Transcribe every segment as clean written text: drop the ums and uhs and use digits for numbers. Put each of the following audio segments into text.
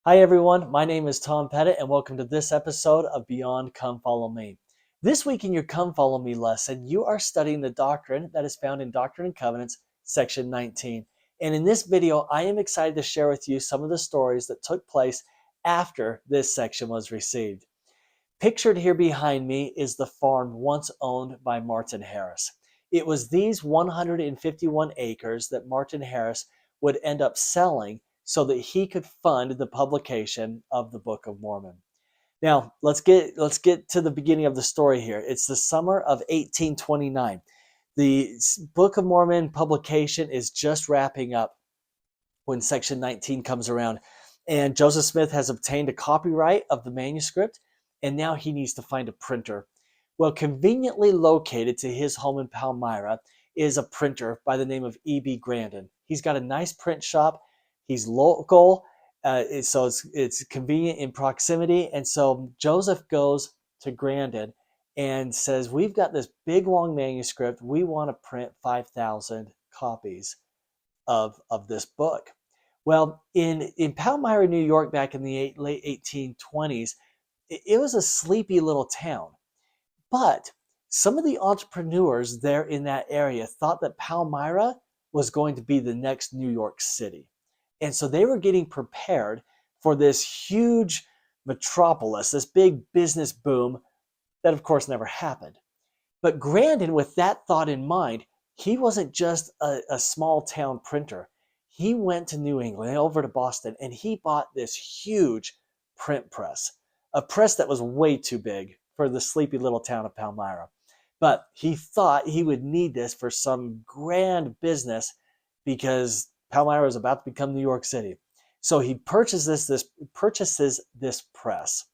Hi everyone, my name is Tom Pettit and welcome to this episode of Beyond Come Follow Me. This week in your Come Follow Me lesson, you are studying the doctrine that is found in Doctrine and Covenants, section 19. And in this video, I am excited to share with you some of the stories that took place after this section was received. Pictured here behind me is the farm once owned by Martin Harris. It was these 151 acres that Martin Harris would end up selling so that he could fund the publication of the Book of Mormon. Now, let's get to the beginning of the story here. It's the summer of 1829. The Book of Mormon publication is just wrapping up when section 19 comes around. And Joseph Smith has obtained a copyright of the manuscript, and now he needs to find a printer. Well, conveniently located to his home in Palmyra is a printer by the name of E.B. Grandin. He's got a nice print shop. He's local, so it's convenient in proximity. And so Joseph goes to Grandin and says, we've got this big, long manuscript. We want to print 5,000 copies of this book. Well, in Palmyra, New York, back in the late 1820s, it was a sleepy little town. But some of the entrepreneurs there in that area thought that Palmyra was going to be the next New York City. And so they were getting prepared for this huge metropolis, this big business boom that, of course, never happened. But Grandin, with that thought in mind, he wasn't just a small town printer. He went to New England, over to Boston, and he bought this huge print press, a press that was way too big for the sleepy little town of Palmyra. But he thought he would need this for some grand business because Palmyra was about to become New York City. So he purchases this press.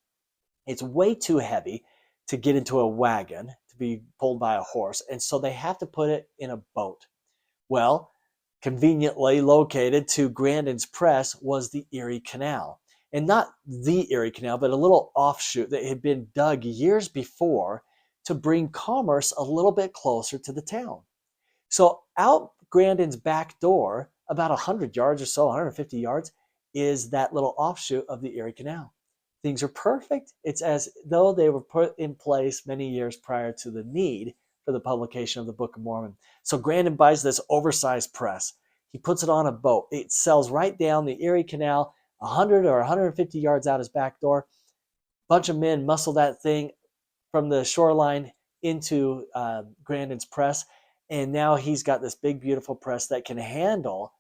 It's way too heavy to get into a wagon, to be pulled by a horse, and so they have to put it in a boat. Well, conveniently located to Grandin's press was the Erie Canal. And not the Erie Canal, but a little offshoot that had been dug years before to bring commerce a little bit closer to the town. So out Grandin's back door, about 100 yards or so, 150 yards, is that little offshoot of the Erie Canal. Things are perfect. It's as though they were put in place many years prior to the need for the publication of the Book of Mormon. So Grandin buys this oversized press. He puts it on a boat. It sails right down the Erie Canal, 100 or 150 yards out his back door. A bunch of men muscle that thing from the shoreline into Grandin's press. And now he's got this big, beautiful press that can handle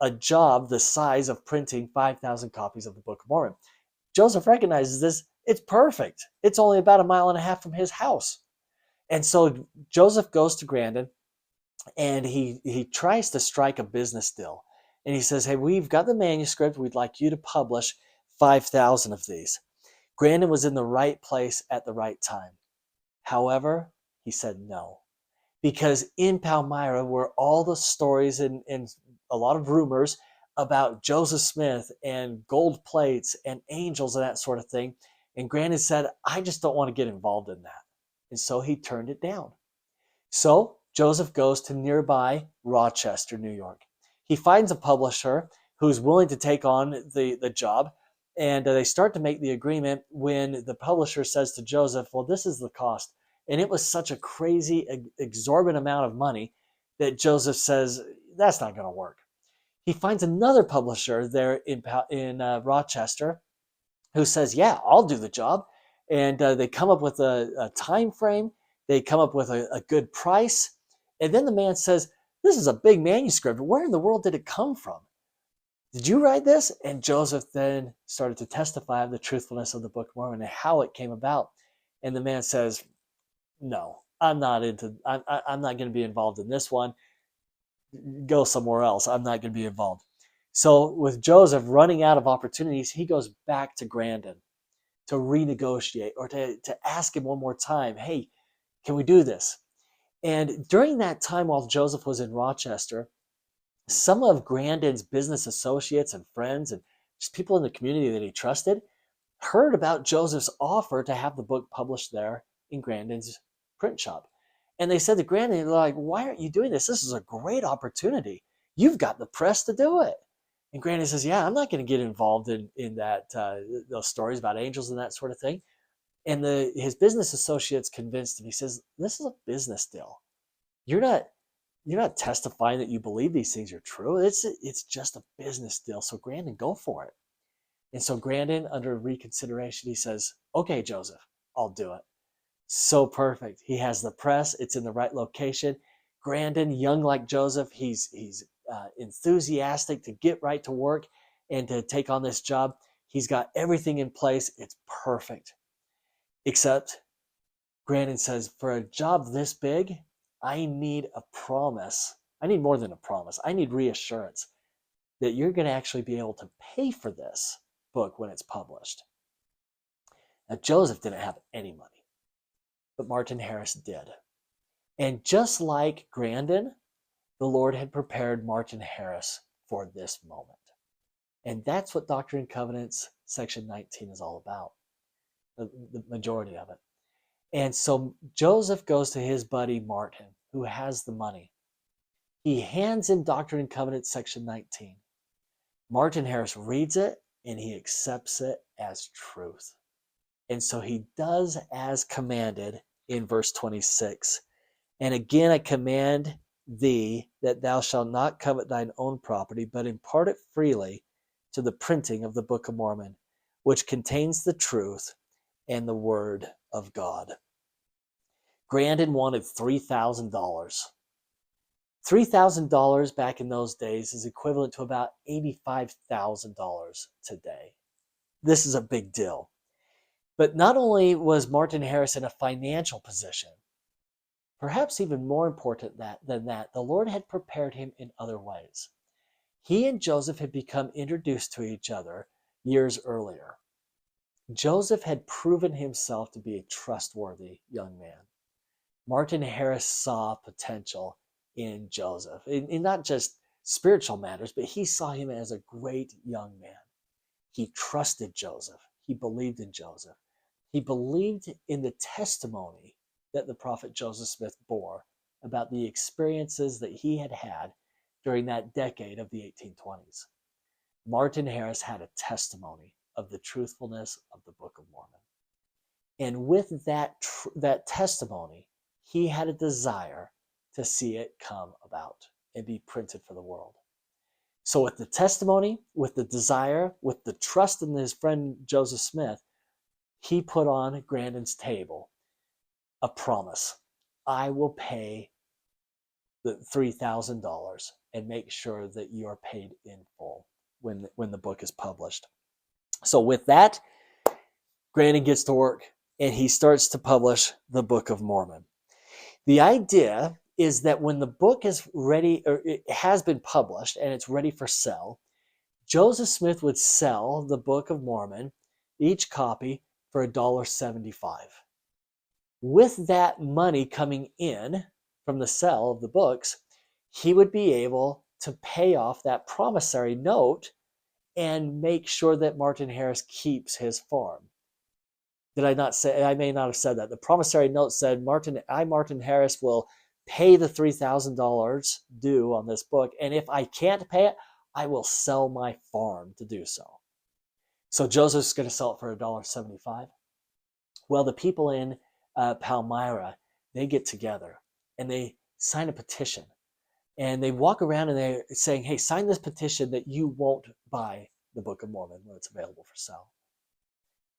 a job the size of printing 5,000 copies of the Book of Mormon. Joseph recognizes this. It's perfect. It's only about a mile and a half from his house. And so Joseph goes to Grandin and he tries to strike a business deal. And he says, hey, we've got the manuscript. We'd like you to publish 5,000 of these. Grandin was in the right place at the right time. However, he said no. Because in Palmyra were all the stories and a lot of rumors about Joseph Smith and gold plates and angels and that sort of thing. And Grandin said, I just don't want to get involved in that. And so he turned it down. So Joseph goes to nearby Rochester, New York. He finds a publisher who's willing to take on the job. And they start to make the agreement when the publisher says to Joseph, well, this is the cost. And it was such a crazy, exorbitant amount of money that Joseph says, that's not going to work. He finds another publisher there in Rochester who says, yeah, I'll do the job. And they come up with a time frame. They come up with a good price. And then the man says, this is a big manuscript. Where in the world did it come from? Did you write this? And Joseph then started to testify of the truthfulness of the Book of Mormon and how it came about. And the man says, no, I'm not going to be involved in this one. Go somewhere else. I'm not going to be involved. So with Joseph running out of opportunities, he goes back to Grandin to renegotiate or to ask him one more time, hey, can we do this? And during that time while Joseph was in Rochester, some of Grandin's business associates and friends and just people in the community that he trusted heard about Joseph's offer to have the book published there in Grandin's print shop. And they said to Grandin, like, why aren't you doing this? This is a great opportunity. You've got the press to do it. And Grandin says, yeah, I'm not going to get involved in that those stories about angels and that sort of thing. And his business associate's convinced him. He says, this is a business deal. You're not testifying that you believe these things are true. It's just a business deal. So Grandin, go for it. And so Grandin, under reconsideration, he says, okay, Joseph, I'll do it. So perfect. He has the press. It's in the right location. Grandin, young like Joseph, he's enthusiastic to get right to work and to take on this job. He's got everything in place. It's perfect. Except Grandin says, for a job this big, I need a promise. I need more than a promise. I need reassurance that you're going to actually be able to pay for this book when it's published. Now, Joseph didn't have any money, but Martin Harris did. And just like Grandin, the Lord had prepared Martin Harris for this moment. And that's what Doctrine and Covenants section 19 is all about, the majority of it. And so Joseph goes to his buddy Martin, who has the money. He hands him Doctrine and Covenants section 19. Martin Harris reads it and he accepts it as truth. And so he does as commanded in verse 26. And again, I command thee that thou shalt not covet thine own property, but impart it freely to the printing of the Book of Mormon, which contains the truth and the word of God. Grandin wanted $3,000. $3,000 back in those days is equivalent to about $85,000 today. This is a big deal. But not only was Martin Harris in a financial position, perhaps even more important than that, the Lord had prepared him in other ways. He and Joseph had become introduced to each other years earlier. Joseph had proven himself to be a trustworthy young man. Martin Harris saw potential in Joseph, in not just spiritual matters, but he saw him as a great young man. He trusted Joseph. He believed in Joseph. He believed in the testimony that the prophet Joseph Smith bore about the experiences that he had had during that decade of the 1820s. Martin Harris had a testimony of the truthfulness of the Book of Mormon. And with that testimony, he had a desire to see it come about and be printed for the world. So with the testimony, with the desire, with the trust in his friend Joseph Smith, he put on Grandin's table a promise. I will pay the $3,000 and make sure that you are paid in full when the book is published. So with that, Grandin gets to work and he starts to publish the Book of Mormon. The idea is that when the book is ready, or it has been published and it's ready for sale, Joseph Smith would sell the Book of Mormon, each copy, for $1.75. With that money coming in from the sale of the books, he would be able to pay off that promissory note and make sure that Martin Harris keeps his farm. Did I not say? I may not have said that. The promissory note said, Martin Harris, will pay the $3,000 due on this book, and if I can't pay it, I will sell my farm to do so. So Joseph's going to sell it for $1.75. Well, the people in Palmyra, they get together and they sign a petition. And they walk around and they're saying, hey, sign this petition that you won't buy the Book of Mormon when it's available for sale.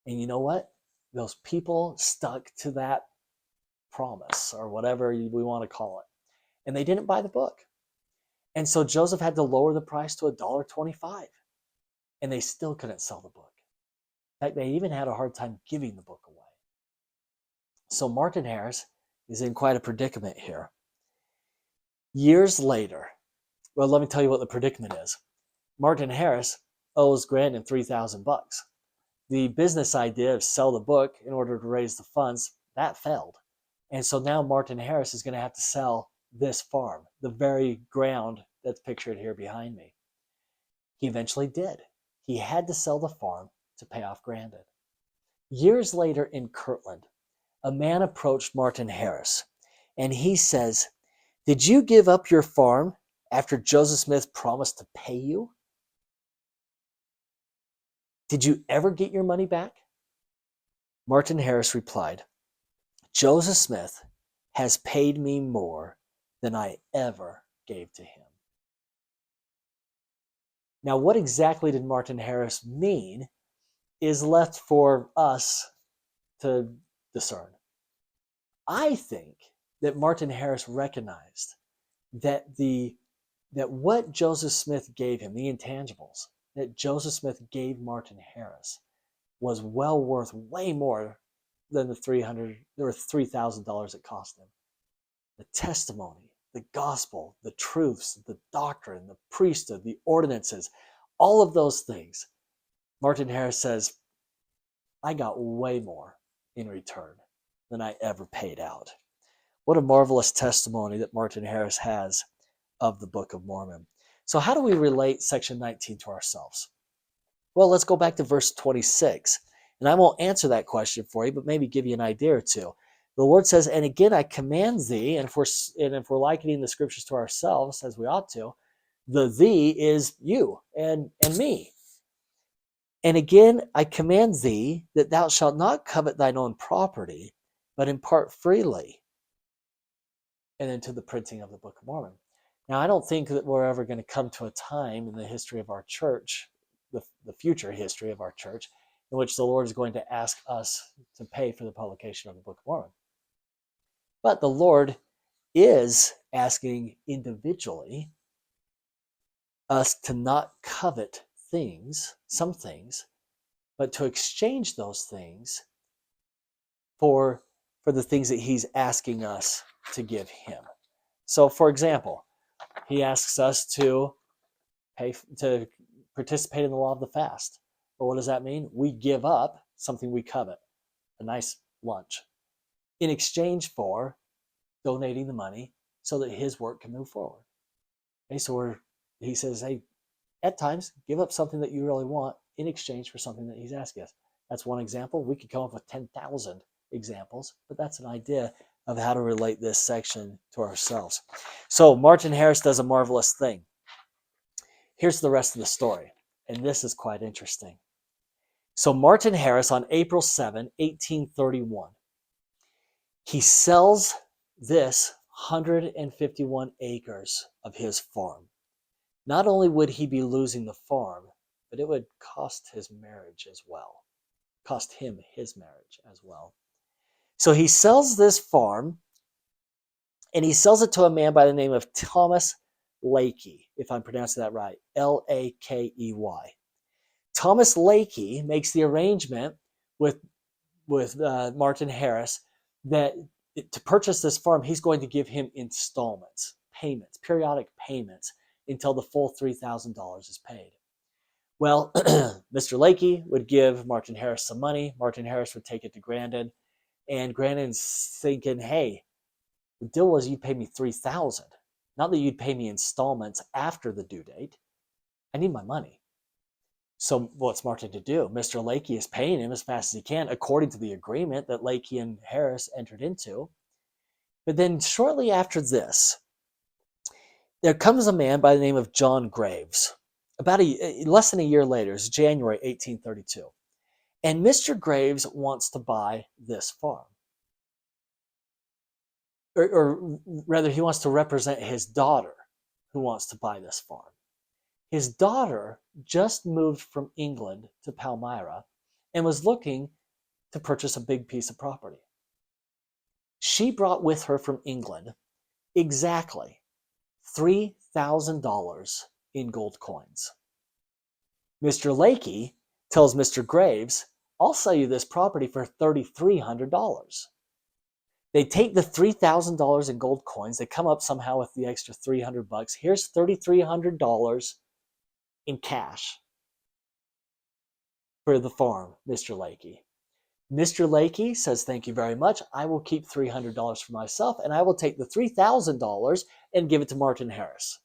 And you know what? Those people stuck to that promise, or whatever we want to call it. And they didn't buy the book. And so Joseph had to lower the price to $1.25. And they still couldn't sell the book. In fact, they even had a hard time giving the book away. So Martin Harris is in quite a predicament here. Years later, well, let me tell you what the predicament is. Martin Harris owes Grandin $3,000. The business idea of sell the book in order to raise the funds, that failed. And so now Martin Harris is going to have to sell this farm, the very ground that's pictured here behind me. He eventually did. He had to sell the farm to pay off Grandin. Years later in Kirtland, a man approached Martin Harris, and he says, did you give up your farm after Joseph Smith promised to pay you? Did you ever get your money back? Martin Harris replied, Joseph Smith has paid me more than I ever gave to him. Now, what exactly did Martin Harris mean is left for us to discern. I think that Martin Harris recognized that what Joseph Smith gave him, the intangibles that Joseph Smith gave Martin Harris, was well worth way more than the $3,000 it cost him. The testimony, the gospel, the truths, the doctrine, the priesthood, the ordinances, all of those things. Martin Harris says, I got way more in return than I ever paid out. What a marvelous testimony that Martin Harris has of the Book of Mormon. So how do we relate section 19 to ourselves? Well, let's go back to verse 26. And I won't answer that question for you, but maybe give you an idea or two. The Lord says, and again, I command thee, and if we're likening the scriptures to ourselves, as we ought to, the thee is you and me. And again, I command thee that thou shalt not covet thine own property, but impart freely. And then to the printing of the Book of Mormon. Now, I don't think that we're ever going to come to a time in the history of our church, the future history of our church, in which the Lord is going to ask us to pay for the publication of the Book of Mormon. But the Lord is asking individually us to not covet things, some things, but to exchange those things for the things that he's asking us to give him. So, for example, he asks us to participate in the law of the fast. Well, what does that mean? We give up something we covet, a nice lunch, in exchange for donating the money so that his work can move forward. Okay, so he says, hey, at times, give up something that you really want in exchange for something that he's asking us. That's one example. We could come up with 10,000 examples, but that's an idea of how to relate this section to ourselves. So Martin Harris does a marvelous thing. Here's the rest of the story, and this is quite interesting. So Martin Harris, on April 7, 1831, he sells this 151 acres of his farm. Not only would he be losing the farm, but it would cost his marriage as well. Cost him his marriage as well. So he sells this farm, and he sells it to a man by the name of Thomas Lakey, if I'm pronouncing that right, Lakey. Thomas Lakey makes the arrangement with Martin Harris that to purchase this farm, he's going to give him installments, payments, periodic payments, until the full $3,000 is paid. Well, Mr. Lakey would give Martin Harris some money. Martin Harris would take it to Grandin, and Grandin's thinking, hey, the deal was you'd pay me $3,000, not that you'd pay me installments after the due date. I need my money. So what's Martin to do? Mr. Lakey is paying him as fast as he can, according to the agreement that Lakey and Harris entered into. But then shortly after this, there comes a man by the name of John Graves. Less than a year later, it's January 1832. And Mr. Graves wants to buy this farm. Or rather, he wants to represent his daughter who wants to buy this farm. His daughter just moved from England to Palmyra and was looking to purchase a big piece of property. She brought with her from England exactly $3,000 in gold coins. Mr. Lakey tells Mr. Graves, I'll sell you this property for $3,300. They take the $3,000 in gold coins. They come up somehow with the extra $300. Here's $3,300 in cash for the farm, Mr. Lakey. Mr. Lakey says, thank you very much. I will keep $300 for myself, and I will take the $3,000 and give it to Martin Harris.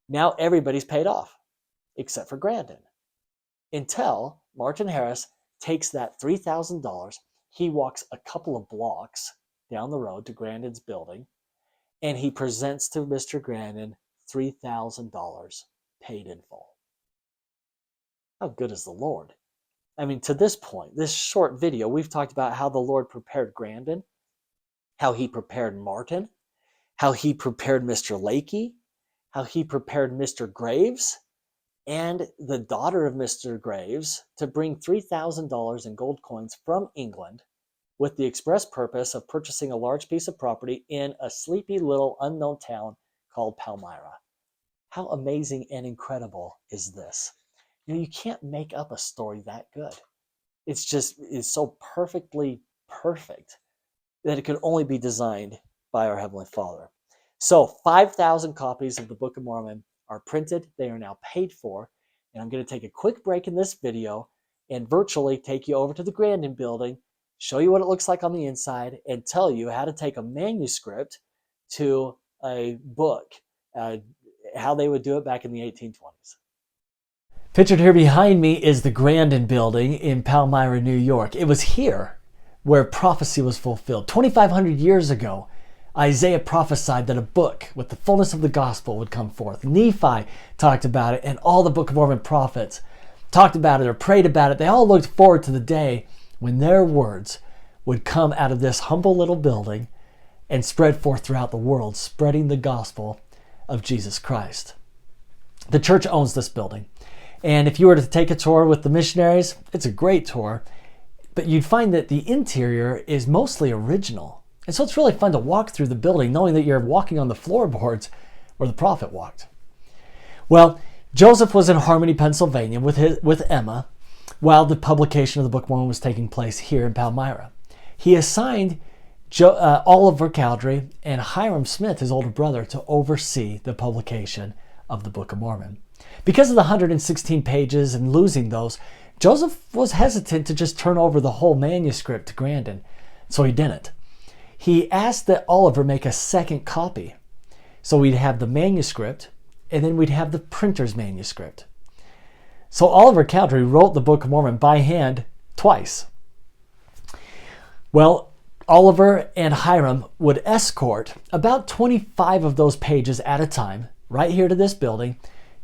Now everybody's paid off, except for Grandin. Until Martin Harris takes that $3,000, he walks a couple of blocks down the road to Grandin's building, and he presents to Mr. Grandin $3,000 paid in full. How good is the Lord? I mean, to this point, this short video, we've talked about how the Lord prepared Grandin, how he prepared Martin, how he prepared Mr. Lakey, how he prepared Mr. Graves, and the daughter of Mr. Graves to bring $3,000 in gold coins from England with the express purpose of purchasing a large piece of property in a sleepy little unknown town called Palmyra. How amazing and incredible is this? You can't make up a story that good. It's so perfectly perfect that it could only be designed by our Heavenly Father. So 5,000 copies of the Book of Mormon are printed. They are now paid for. And I'm going to take a quick break in this video and virtually take you over to the Grandin building, show you what it looks like on the inside, and tell you how to take a manuscript to a book, how they would do it back in the 1820s. Pictured here behind me is the Grandin building in Palmyra, New York. It was here where prophecy was fulfilled. 2,500 years ago, Isaiah prophesied that a book with the fullness of the gospel would come forth. Nephi talked about it, and all the Book of Mormon prophets talked about it or prayed about it. They all looked forward to the day when their words would come out of this humble little building and spread forth throughout the world, spreading the gospel of Jesus Christ. The church owns this building. And if you were to take a tour with the missionaries, it's a great tour, but you'd find that the interior is mostly original. And so it's really fun to walk through the building knowing that you're walking on the floorboards where the prophet walked. Well, Joseph was in Harmony, Pennsylvania with Emma while the publication of the Book of Mormon was taking place here in Palmyra. He assigned Oliver Cowdery and Hiram Smith, his older brother, to oversee the publication of the Book of Mormon. Because of the 116 pages and losing those, Joseph was hesitant to just turn over the whole manuscript to Grandin, so he didn't. He asked that Oliver make a second copy. So we'd have the manuscript, and then we'd have the printer's manuscript. So Oliver Cowdery wrote the Book of Mormon by hand twice. Well, Oliver and Hiram would escort about 25 of those pages at a time, right here to this building,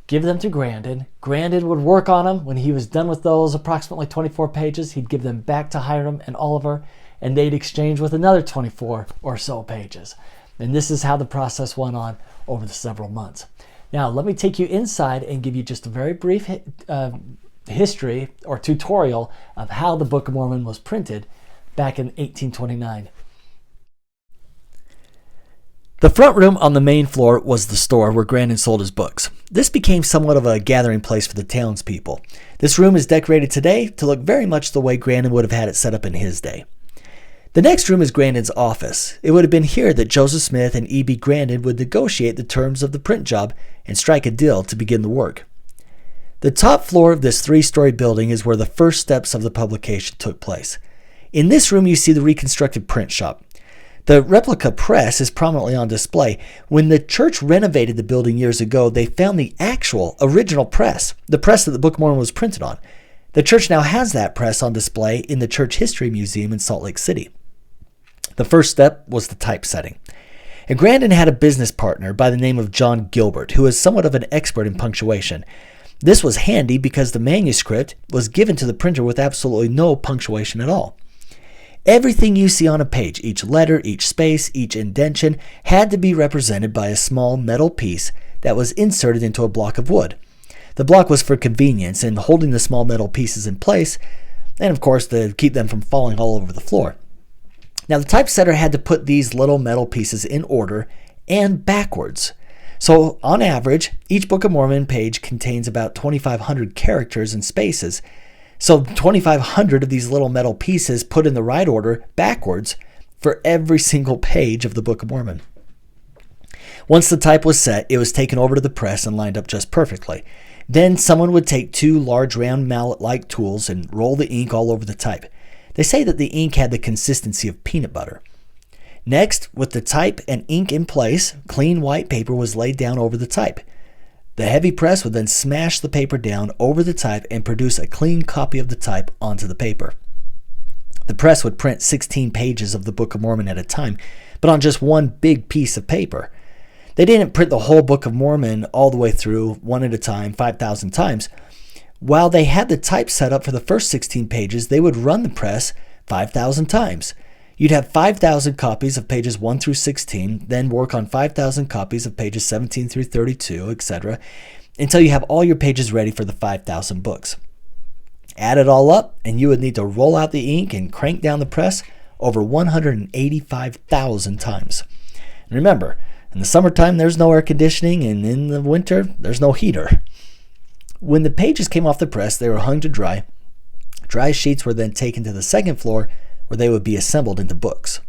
give them to Grandin. Grandin would work on them. When he was done with those approximately 24 pages, he'd give them back to Hiram and Oliver, and they'd exchange with another 24 or so pages. And this is how the process went on over the several months. Now, let me take you inside and give you just a very brief history or tutorial of how the Book of Mormon was printed back in 1829. The front room on the main floor was the store where Grandin sold his books. This became somewhat of a gathering place for the townspeople. This room is decorated today to look very much the way Grandin would have had it set up in his day. The next room is Grandin's office. It would have been here that Joseph Smith and E.B. Grandin would negotiate the terms of the print job and strike a deal to begin the work. The top floor of this 3-story building is where the first steps of the publication took place. In this room you see the reconstructed print shop. The replica press is prominently on display. When the church renovated the building years ago, they found the actual original press, the press that the Book of Mormon was printed on. The church now has that press on display in the Church History Museum in Salt Lake City. The first step was the typesetting. And Grandin had a business partner by the name of John Gilbert, who was somewhat of an expert in punctuation. This was handy because the manuscript was given to the printer with absolutely no punctuation at all. Everything you see on a page, each letter, each space, each indentation, had to be represented by a small metal piece that was inserted into a block of wood. The block was for convenience in holding the small metal pieces in place, and of course to keep them from falling all over the floor. Now the typesetter had to put these little metal pieces in order and backwards. So on average, each Book of Mormon page contains about 2,500 characters and spaces. So 2,500 of these little metal pieces put in the right order backwards for every single page of the Book of Mormon. Once the type was set, it was taken over to the press and lined up just perfectly. Then someone would take 2 large round mallet-like tools and roll the ink all over the type. They say that the ink had the consistency of peanut butter. Next, with the type and ink in place, clean white paper was laid down over the type. The heavy press would then smash the paper down over the type and produce a clean copy of the type onto the paper. The press would print 16 pages of the Book of Mormon at a time, but on just one big piece of paper. They didn't print the whole Book of Mormon all the way through, one at a time, 5,000 times. While they had the type set up for the first 16 pages, they would run the press 5,000 times. You'd have 5,000 copies of pages 1 through 16, then work on 5,000 copies of pages 17 through 32, etc., until you have all your pages ready for the 5,000 books. Add it all up, and you would need to roll out the ink and crank down the press over 185,000 times. And remember, in the summertime, there's no air conditioning, and in the winter, there's no heater. When the pages came off the press, they were hung to dry. Dry sheets were then taken to the second floor, where they would be assembled into books.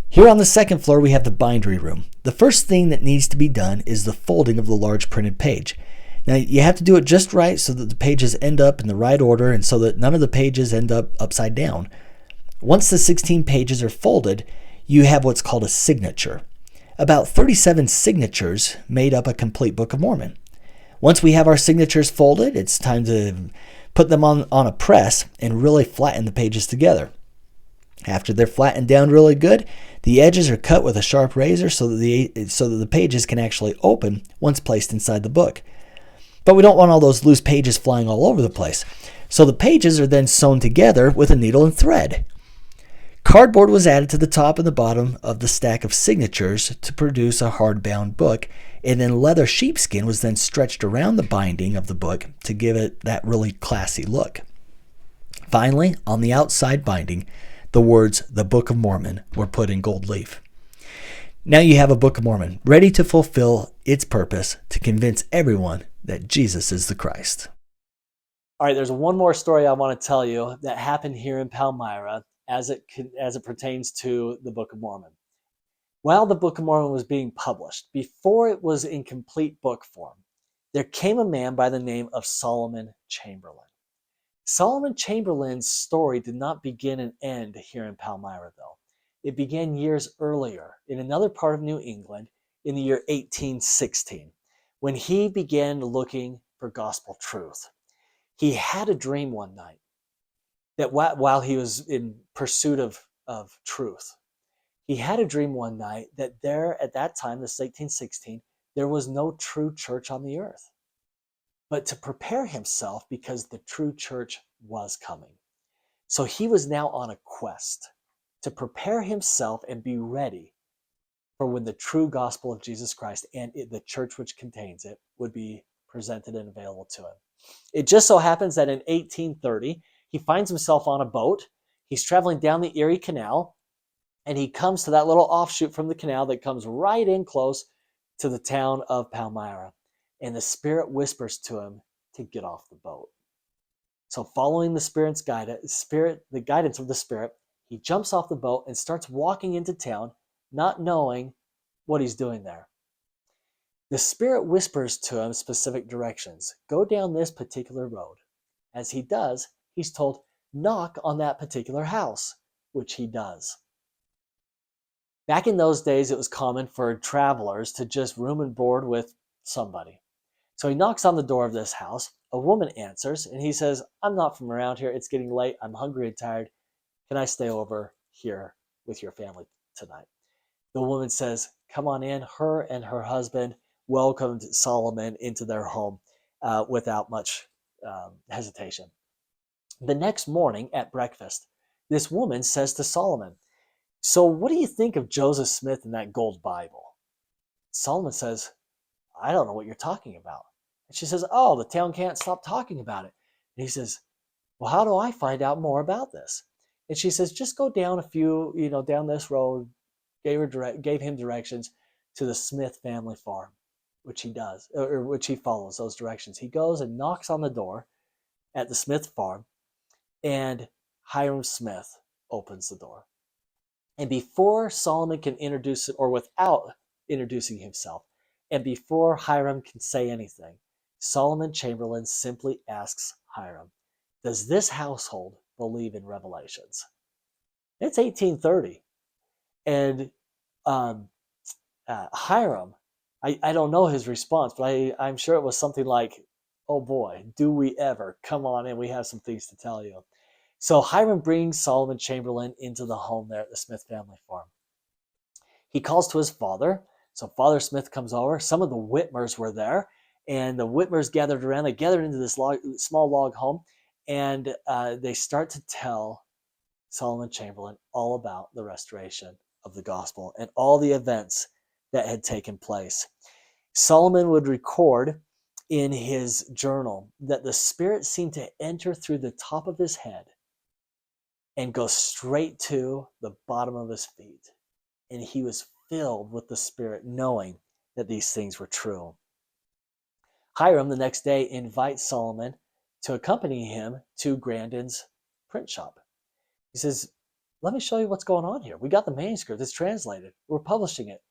Here on the second floor, we have the bindery room. The first thing that needs to be done is the folding of the large printed page. Now, you have to do it just right so that the pages end up in the right order and so that none of the pages end up upside down. Once the 16 pages are folded, you have what's called a signature. About 37 signatures made up a complete Book of Mormon. Once we have our signatures folded, it's time to put them on a press and really flatten the pages together. After they're flattened down really good, the edges are cut with a sharp razor so that the pages can actually open once placed inside the book. But we don't want all those loose pages flying all over the place. So the pages are then sewn together with a needle and thread. Cardboard was added to the top and the bottom of the stack of signatures to produce a hardbound book, and then leather sheepskin was then stretched around the binding of the book to give it that really classy look. Finally, on the outside binding, the words, "The Book of Mormon," were put in gold leaf. Now you have a Book of Mormon ready to fulfill its purpose to convince everyone that Jesus is the Christ. All right, there's one more story I want to tell you that happened here in Palmyra as it pertains to the Book of Mormon. While the Book of Mormon was being published, before it was in complete book form, there came a man by the name of Solomon Chamberlain. Solomon Chamberlain's story did not begin and end here in Palmyra, though. It began years earlier in another part of New England in the year 1816, when he began looking for gospel truth. He had a dream one night that while he was in pursuit of truth, he had a dream one night that there, at that time, this is 1816, there was no true church on the earth. But to prepare himself, because the true church was coming. So he was now on a quest to prepare himself and be ready for when the true gospel of Jesus Christ and the church which contains it would be presented and available to him. It just so happens that in 1830, he finds himself on a boat. He's traveling down the Erie Canal, and he comes to that little offshoot from the canal that comes right in close to the town of Palmyra. And the Spirit whispers to him to get off the boat. So following the guidance of the Spirit, he jumps off the boat and starts walking into town, not knowing what he's doing there. The Spirit whispers to him specific directions. Go down this particular road. As he does, he's told, knock on that particular house, which he does. Back in those days, it was common for travelers to just room and board with somebody. So he knocks on the door of this house. A woman answers, and he says, I'm not from around here. It's getting late. I'm hungry and tired. Can I stay over here with your family tonight? The woman says, come on in. Her and her husband welcomed Solomon into their home without much hesitation. The next morning at breakfast, this woman says to Solomon, so what do you think of Joseph Smith and that gold Bible? Solomon says, I don't know what you're talking about. And she says, oh, the town can't stop talking about it. And he says, well, how do I find out more about this? And she says, just go down down this road, gave him directions to the Smith family farm, which he does, or which he follows those directions. He goes and knocks on the door at the Smith farm, and Hiram Smith opens the door. And before Solomon can introduce it, or without introducing himself, and before Hiram can say anything, Solomon Chamberlain simply asks Hiram, does this household believe in revelations? It's 1830. And Hiram, I don't know his response, but I'm sure it was something like, oh boy, do we ever. Come on in, we have some things to tell you. So Hiram brings Solomon Chamberlain into the home there at the Smith family farm. He calls to his father. So Father Smith comes over. Some of the Whitmers were there. And the Whitmers gathered around. They gathered into this small log home, and they start to tell Solomon Chamberlain all about the restoration of the gospel and all the events that had taken place. Solomon would record in his journal that the Spirit seemed to enter through the top of his head and go straight to the bottom of his feet. And he was filled with the Spirit, knowing that these things were true. Hiram, the next day, invites Solomon to accompany him to Grandin's print shop. He says, let me show you what's going on here. We got the manuscript. It's translated. We're publishing it.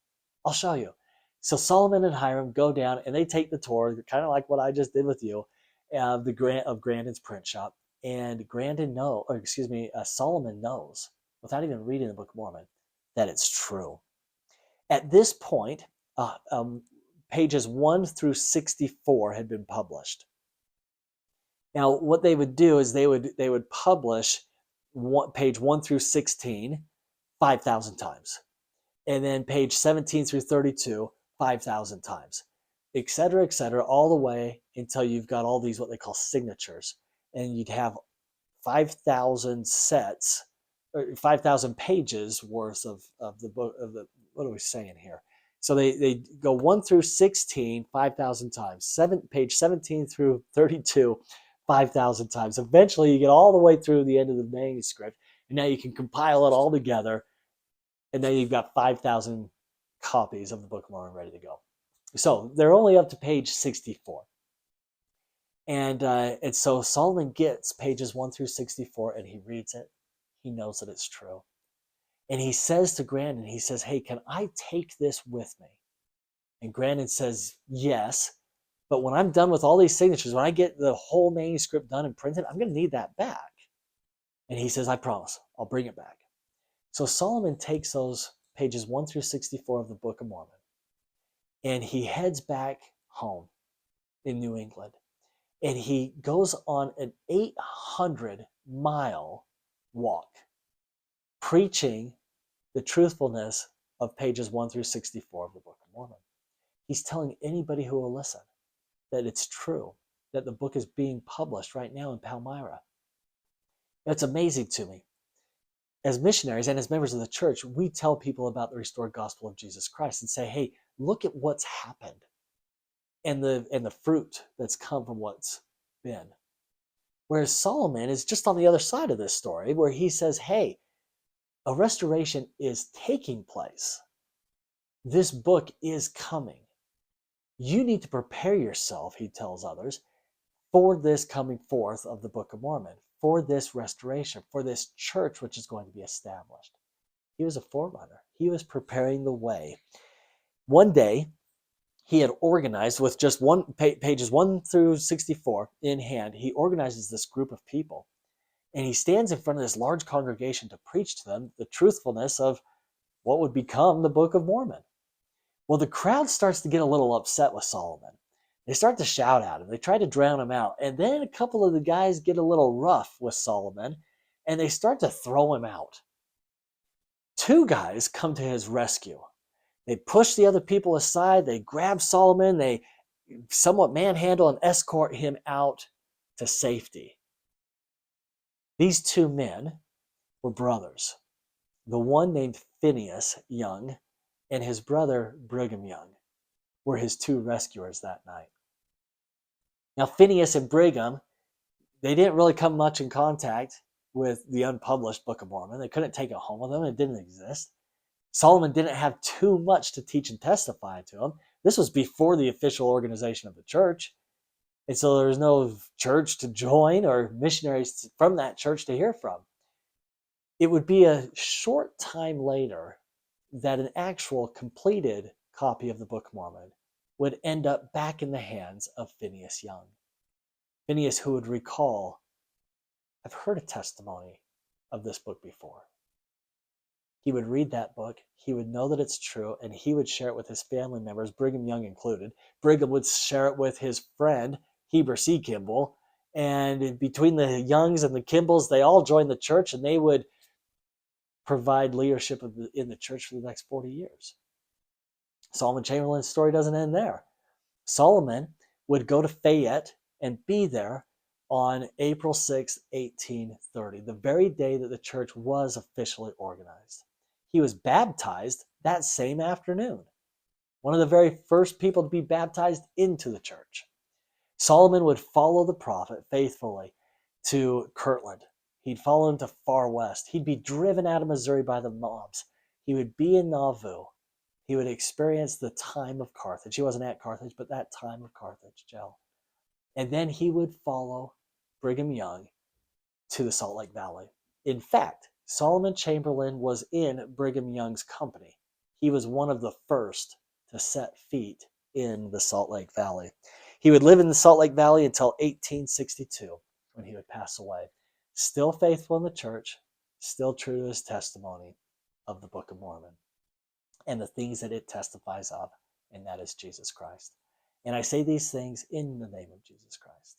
I'll show you. So Solomon and Hiram go down and they take the tour, kind of like what I just did with you, of Grandin's print shop. And Solomon knows, without even reading the Book of Mormon, that it's true. At this point, pages 1 through 64 had been published. Now, what they would do is they would publish page 1 through 16 5,000 times, and then page 17 through 32 5,000 times, etc., all the way until you've got all these what they call signatures, and you'd have 5,000 sets, or 5,000 pages worth of the book of the. What are we saying here? So they go 1 through 16 5,000 times, page 17 through 32 5,000 times. Eventually, you get all the way through the end of the manuscript, and now you can compile it all together, and then you've got 5,000 copies of the Book of Mormon ready to go. So they're only up to page 64. And so Solomon gets pages 1 through 64, and he reads it. He knows that it's true. And he says to Grandin, he says, hey, can I take this with me? And Grandin says, yes. But when I'm done with all these signatures, when I get the whole manuscript done and printed, I'm going to need that back. And he says, I promise, I'll bring it back. So Solomon takes those pages 1 through 64 of the Book of Mormon, and he heads back home in New England. And he goes on an 800-mile walk, preaching the truthfulness of pages 1 through 64 of the Book of Mormon. He's telling anybody who will listen that it's true, that the book is being published right now in Palmyra. It's amazing to me. As missionaries and as members of the church, we tell people about the restored gospel of Jesus Christ and say, hey, look at what's happened and the fruit that's come from what's been. Whereas Solomon is just on the other side of this story, where he says, hey, a restoration is taking place. This book is coming. You need to prepare yourself, he tells others, for this coming forth of the Book of Mormon, for this restoration, for this church which is going to be established. He was a forerunner. He was preparing the way. One day, he had organized with just pages 1 through 64 in hand. He organizes this group of people, and he stands in front of this large congregation to preach to them the truthfulness of what would become the Book of Mormon. Well, the crowd starts to get a little upset with Solomon. They start to shout at him. They try to drown him out. And then a couple of the guys get a little rough with Solomon, and they start to throw him out. 2 guys come to his rescue. They push the other people aside. They grab Solomon. They somewhat manhandle and escort him out to safety. These 2 men were brothers. The one named Phineas Young and his brother Brigham Young were his 2 rescuers that night. Now, Phineas and Brigham, they didn't really come much in contact with the unpublished Book of Mormon. They couldn't take it home with them. It didn't exist. Solomon didn't have too much to teach and testify to them. This was before the official organization of the church. And so there was no church to join or missionaries from that church to hear from. It would be a short time later that an actual completed copy of the Book of Mormon would end up back in the hands of Phineas Young. Phineas, who would recall, I've heard a testimony of this book before. He would read that book, he would know that it's true, and he would share it with his family members, Brigham Young included. Brigham would share it with his friend, Heber C. Kimball, and between the Youngs and the Kimballs, they all joined the church, and they would provide leadership in the church for the next 40 years. Solomon Chamberlain's story doesn't end there. Solomon would go to Fayette and be there on April 6, 1830, the very day that the church was officially organized. He was baptized that same afternoon, one of the very first people to be baptized into the church. Solomon would follow the prophet faithfully to Kirtland. He'd follow him to Far West. He'd be driven out of Missouri by the mobs. He would be in Nauvoo. He would experience the time of Carthage. He wasn't at Carthage, but that time of Carthage, Jill. And then he would follow Brigham Young to the Salt Lake Valley. In fact, Solomon Chamberlain was in Brigham Young's company. He was one of the first to set feet in the Salt Lake Valley. He would live in the Salt Lake Valley until 1862, when he would pass away. Still faithful in the church, still true to his testimony of the Book of Mormon and the things that it testifies of, and that is Jesus Christ. And I say these things in the name of Jesus Christ.